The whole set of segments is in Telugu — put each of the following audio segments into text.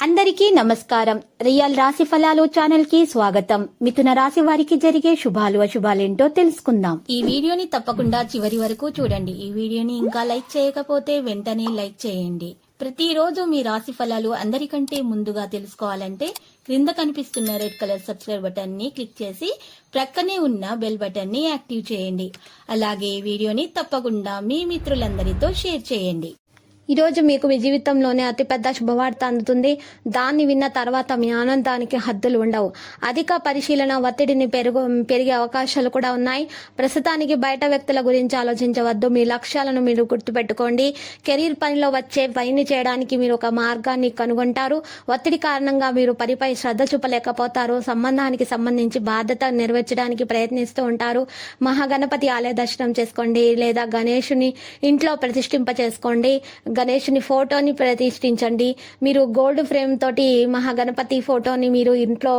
అందరికీ నమస్కారం. రియల్ రాశి ఫలాలు ఛానల్ కి స్వాగతం. మిథున రాశి వారికి జరిగే శుభాలు అశుభాలేంటో తెలుసుకుందాం. ఈ వీడియోని తప్పకుండా చివరి వరకు చూడండి. ఈ వీడియోని ఇంకా లైక్ చేయకపోతే వెంటనే లైక్ చేయండి. ప్రతిరోజు మీ రాశి ఫలాలు అందరికంటే ముందుగా తెలుసుకోవాలంటే క్రింద కనిపిస్తున్న రెడ్ కలర్ సబ్స్క్రైబ్ బటన్ ని క్లిక్ చేసి ప్రక్కనే ఉన్న బెల్ బటన్ ని యాక్టివ్ చేయండి. అలాగే ఈ వీడియోని తప్పకుండా మీ మిత్రులందరితో షేర్ చేయండి. ఈ రోజు మీకు మీ జీవితంలోనే అతిపెద్ద శుభవార్త అందుతుంది. దాన్ని విన్న తర్వాత మీ ఆనందానికి హద్దులు ఉండవు. అధిక పరిశీలన ఒత్తిడిని పెరిగే అవకాశాలు కూడా ఉన్నాయి. ప్రస్తుతానికి బయట వ్యక్తుల గురించి ఆలోచించవద్దు. మీ లక్ష్యాలను మీరు గుర్తుపెట్టుకోండి. కెరీర్ పనిలో వచ్చే పనిని చేయడానికి మీరు ఒక మార్గాన్ని కనుగొంటారు. ఒత్తిడి కారణంగా మీరు పనిపై శ్రద్ధ చూపలేకపోతారు. సంబంధానికి సంబంధించి బాధ్యత నెరవేర్చడానికి ప్రయత్నిస్తూ ఉంటారు. మహాగణపతి ఆలయ దర్శనం చేసుకోండి లేదా గణేశుని ఇంట్లో ప్రతిష్ఠింప చేసుకోండి. గణేశుని ఫోటోని ప్రతిష్ఠించండి. మీరు గోల్డ్ ఫ్రేమ్ తోటి మహాగణపతి ఫోటోని మీరు ఇంట్లో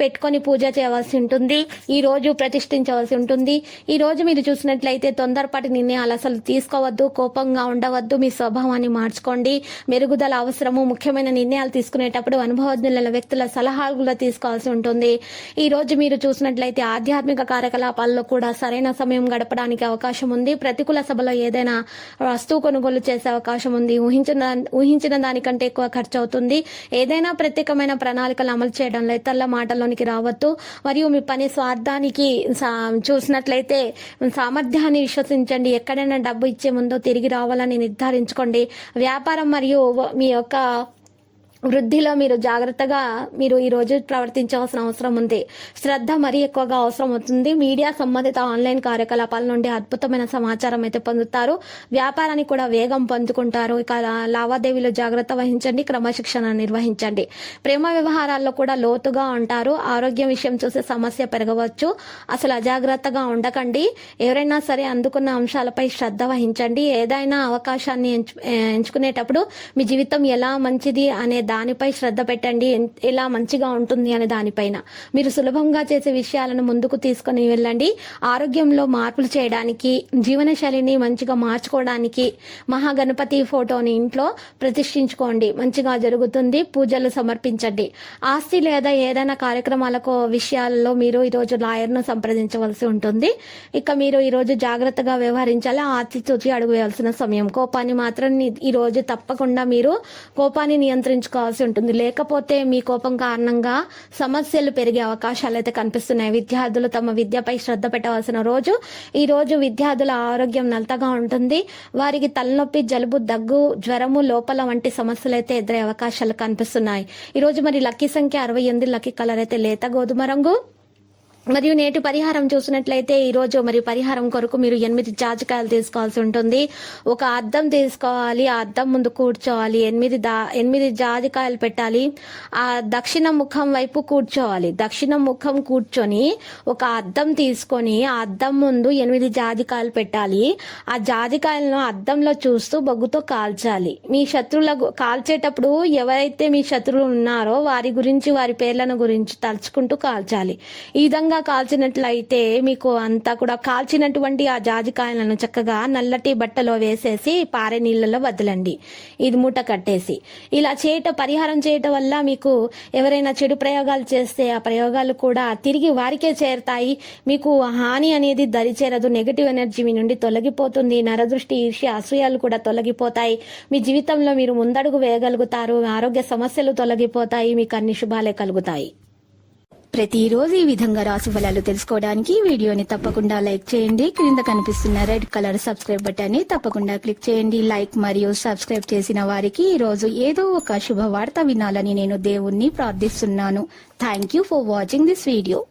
పెట్టుకొని పూజ చేయవలసి ఉంటుంది. ఈ రోజు ప్రతిష్ఠించవలసి ఉంటుంది. ఈ రోజు మీరు చూసినట్లయితే తొందరపాటి నిర్ణయాలు అసలు తీసుకోవద్దు. కోపంగా ఉండవద్దు. మీ స్వభావాన్ని మార్చుకోండి. మెరుగుదల అవసరము. ముఖ్యమైన నిర్ణయాలు తీసుకునేటప్పుడు అనుభవజ్ఞుల వ్యక్తుల సలహాలు తీసుకోవాల్సి ఉంటుంది. ఈ రోజు మీరు చూసినట్లయితే ఆధ్యాత్మిక కార్యకలాపాల్లో కూడా సరైన సమయం గడపడానికి అవకాశం ఉంది. ప్రతికూల సభలో ఏదైనా వస్తువు కొనుగోలు చేసే అవకాశం ఉంది. ఊహించిన దానికంటే ఎక్కువ ఖర్చు అవుతుంది. ఏదైనా ప్రత్యేకమైన ప్రణాళికలు అమలు చేయడంలో ఇతరుల మాటల్లోనికి రావద్దు. మరియు మీ పని స్వార్థానికి చూసినట్లయితే సామర్థ్యాన్ని విశ్వసించండి. ఎక్కడైనా డబ్బు ఇచ్చే ముందు తిరిగి రావాలని నిర్ధారించుకోండి. వ్యాపారం మరియు మీ యొక్క వృద్ధిలో మీరు జాగ్రత్తగా మీరు ఈ రోజు ప్రవర్తించవలసిన అవసరం ఉంది. శ్రద్ధ మరీ ఎక్కువగా అవసరం అవుతుంది. మీడియా సంబంధిత ఆన్లైన్ కార్యకలాపాల నుండి అద్భుతమైన సమాచారం అయితే పొందుతారు. వ్యాపారానికి కూడా వేగం పొందుకుంటారు. ఇక లావాదేవీలు జాగ్రత్త వహించండి. క్రమశిక్షణ నిర్వహించండి. ప్రేమ వ్యవహారాల్లో కూడా లోతుగా ఉంటారు. ఆరోగ్యం విషయం చూసే సమస్య పెరగవచ్చు. అసలు అజాగ్రత్తగా ఉండకండి. ఎవరైనా సరే అందుకున్న అంశాలపై శ్రద్ధ వహించండి. ఏదైనా అవకాశాన్ని ఎంచుకునేటప్పుడు మీ జీవితం ఎలా మంచిది అనే దానిపై శ్రద్ధ పెట్టండి. ఎలా మంచిగా ఉంటుంది అనే దానిపైన మీరు సులభంగా చేసే విషయాలను ముందుకు తీసుకుని వెళ్ళండి. ఆరోగ్యంలో మార్పులు చేయడానికి, జీవనశైలిని మంచిగా మార్చుకోవడానికి మహాగణపతి ఫోటోని ఇంట్లో ప్రతిష్ఠించుకోండి. మంచిగా జరుగుతుంది. పూజలు సమర్పించండి. ఆస్తి లేదా ఏదైనా కార్యక్రమాలకు విషయాల్లో మీరు ఈరోజు లాయర్ను సంప్రదించవలసి ఉంటుంది. ఇక మీరు ఈరోజు జాగ్రత్తగా వ్యవహరించాలి. ఆచితూచి అడుగు వేయాల్సిన సమయం. కోపాన్ని మాత్రం ఈరోజు తప్పకుండా మీరు కోపాన్ని నియంత్రించుకోవాల్సి ఉంటుంది. లేకపోతే మీ కోపం కారణంగా సమస్యలు పెరిగే అవకాశాలు అయితే కనిపిస్తున్నాయి. విద్యార్థులు తమ విద్యపై శ్రద్ధ పెట్టవలసిన రోజు. ఈ రోజు విద్యార్థుల ఆరోగ్యం నలతగా ఉంటుంది. వారికి తలనొప్పి, జలుబు, దగ్గు, జ్వరము, లోపల వంటి సమస్యలు అయితే ఎదురయ్యే అవకాశాలు కనిపిస్తున్నాయి. ఈ రోజు మరి లక్కీ సంఖ్య 68. లక్కీ కలర్ అయితే లేత గోధుమ రంగు. మరియు నేటి పరిహారం చూసినట్లయితే ఈ రోజు మరి పరిహారం కొరకు మీరు 8 జాజికాయలు తీసుకోవాల్సి ఉంటుంది. ఒక అద్దం తీసుకోవాలి. ఆ అద్దం ముందు కూర్చోవాలి. 8 జాజికాయలు పెట్టాలి. ఆ దక్షిణ ముఖం వైపు కూర్చోవాలి. దక్షిణ ముఖం కూర్చొని ఒక అద్దం తీసుకొని ఆ అద్దం ముందు 8 జాజికాయలు పెట్టాలి. ఆ జాజికాయలను అద్దంలో చూస్తూ బొగ్గుతో కాల్చాలి. మీ శత్రువుల కాల్చేటప్పుడు ఎవరైతే మీ శత్రువులు ఉన్నారో వారి గురించి, వారి పేర్లను గురించి తలుచుకుంటూ కాల్చాలి. ఈ విధంగా కాల్చినట్లయితే మీకు అంతా కూడా కాల్చినటువంటి ఆ జాజికాయలను చక్కగా నల్లటి బట్టలో వేసేసి పారే నీళ్ళలో వదలండి. ఇది మూట కట్టేసి ఇలా పరిహారం చేయటం వల్ల మీకు ఎవరైనా చెడు ప్రయోగాలు చేస్తే ఆ ప్రయోగాలు కూడా తిరిగి వారికే చేరుతాయి. మీకు హాని అనేది దరిచేరదు. నెగటివ్ ఎనర్జీ మీ నుండి తొలగిపోతుంది. నరదృష్టి, ఈర్ష్య, అసూయాలు కూడా తొలగిపోతాయి. మీ జీవితంలో మీరు ముందడుగు వేయగలుగుతారు. ఆరోగ్య సమస్యలు తొలగిపోతాయి. మీకు అన్ని శుభాలే కలుగుతాయి. ప్రతిరోజు ఈ విధంగా రాశి ఫలాలు తెలుసుకోవడానికి వీడియోని తప్పకుండా లైక్ చేయండి. క్రింద కనిపిస్తున్న రెడ్ కలర్ సబ్స్క్రైబ్ బటన్ ని తప్పకుండా క్లిక్ చేయండి. లైక్ మరియు సబ్స్క్రైబ్ చేసిన వారికి ఈ రోజు ఏదో ఒక శుభవార్త వినాలని నేను దేవుణ్ణి ప్రార్థిస్తున్నాను. Thank you for watching this video.